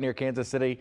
near Kansas City,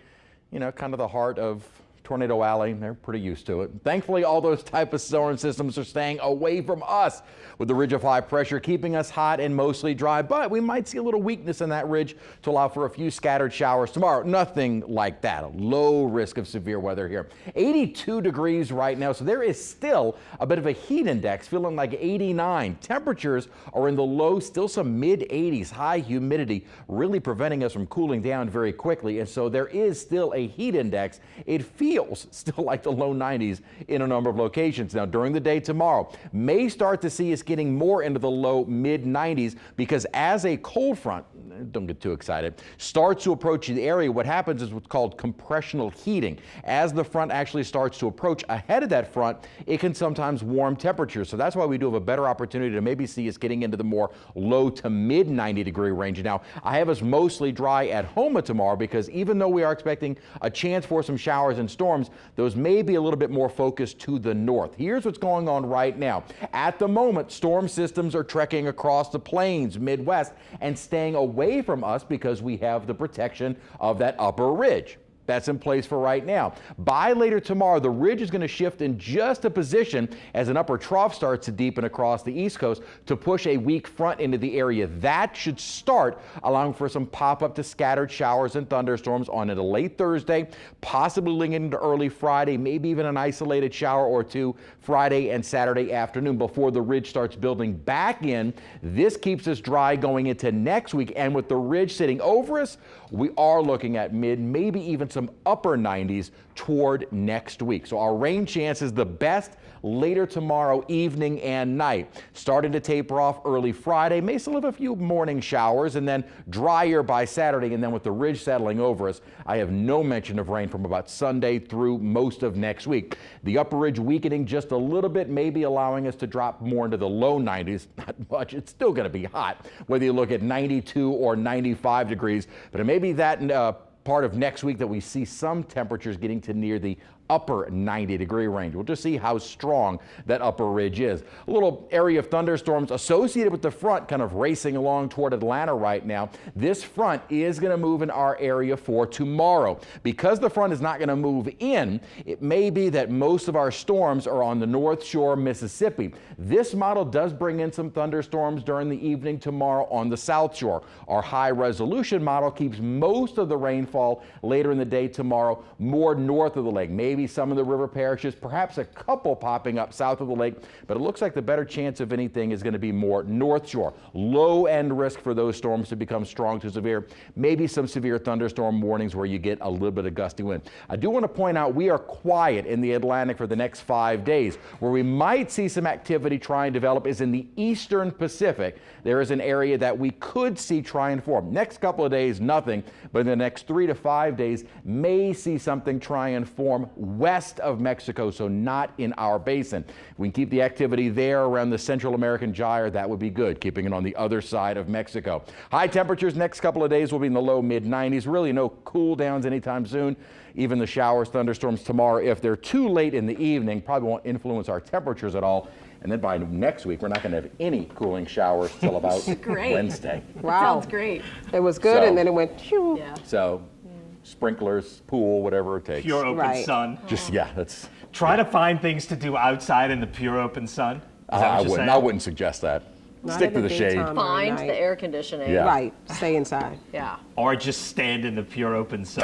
you know, kind of the heart of Tornado Alley. They're pretty used to it. Thankfully, all those type of storm systems are staying away from us, with the ridge of high pressure keeping us hot and mostly dry. But we might see a little weakness in that ridge to allow for a few scattered showers tomorrow. Nothing like that. A low risk of severe weather here. 82 degrees right now, so there is still a bit of a heat index, feeling like 89. Temperatures are in the low, still some mid 80s. High humidity really preventing us from cooling down very quickly, and so there is still a heat index. It feels still like the low 90s in a number of locations. Now, during the day tomorrow, may start to see us getting more into the low mid 90s because as a cold front, don't get too excited, starts to approach the area, what happens is what's called compressional heating. As the front actually starts to approach ahead of that front, it can sometimes warm temperatures. So that's why we do have a better opportunity to maybe see us getting into the more low to mid 90 degree range. Now, I have us mostly dry at Homa tomorrow because even though we are expecting a chance for some showers and storms, those may be a little bit more focused to the north. Here's what's going on right now. At the moment, storm systems are trekking across the plains, Midwest, and staying away from us because we have the protection of that upper ridge. That's in place for right now. By later tomorrow, the ridge is going to shift in just a position as an upper trough starts to deepen across the East Coast to push a weak front into the area. That should start allowing for some pop-up to scattered showers and thunderstorms on into late Thursday, possibly linking into early Friday, maybe even an isolated shower or two Friday and Saturday afternoon before the ridge starts building back in. This keeps us dry going into next week, and with the ridge sitting over us, we are looking at mid, maybe even some upper 90s toward next week. So our rain chance is the best later tomorrow evening and night. Starting to taper off early Friday, may still have a few morning showers and then drier by Saturday. And then with the ridge settling over us, I have no mention of rain from about Sunday through most of next week. The upper ridge weakening just a little bit, maybe allowing us to drop more into the low 90s. Not much. It's still going to be hot, whether you look at 92 or 95 degrees. But it may be that part of next week that we see some temperatures getting to near the upper 90 degree range. We'll just see how strong that upper ridge is. A little area of thunderstorms associated with the front kind of racing along toward Atlanta right now. This front is going to move in our area for tomorrow. Because the front is not going to move in, it may be that most of our storms are on the North Shore, Mississippi. This model does bring in some thunderstorms during the evening tomorrow on the South Shore. Our high resolution model keeps most of the rainfall later in the day tomorrow more north of the lake. Maybe some of the river parishes, perhaps a couple popping up south of the lake, but it looks like the better chance of anything is going to be more North Shore. Low end risk for those storms to become strong to severe. Maybe some severe thunderstorm warnings where you get a little bit of gusty wind. I do want to point out we are quiet in the Atlantic for the next 5 days. Where we might see some activity try and develop is in the eastern Pacific. There is an area that we could see try and form. Next couple of days, nothing, but in the next 3 to 5 days, may see something try and form west of Mexico, so not in our basin. We can keep the activity there around the Central American gyre. That would be good, keeping it on the other side of Mexico. High temperatures next couple of days will be in the low mid 90s. Really no cool downs anytime soon. Even the showers, thunderstorms tomorrow, if they're too late in the evening, probably won't influence our temperatures at all. And then by next week, we're not going to have any cooling showers till about Wednesday. Wow. Sounds great. It was good, So- and then it went, phew. Yeah. So sprinklers, pool, whatever it takes. Pure open Right. sun. Just, yeah, that's, Try to find things to do outside in the pure open sun. Is that I what you're wouldn't. saying? I wouldn't suggest that. Not Stick in to the the shade. daytime. Find night. the air conditioning. Yeah. Right, stay inside. Yeah. Or just stand in the pure open sun.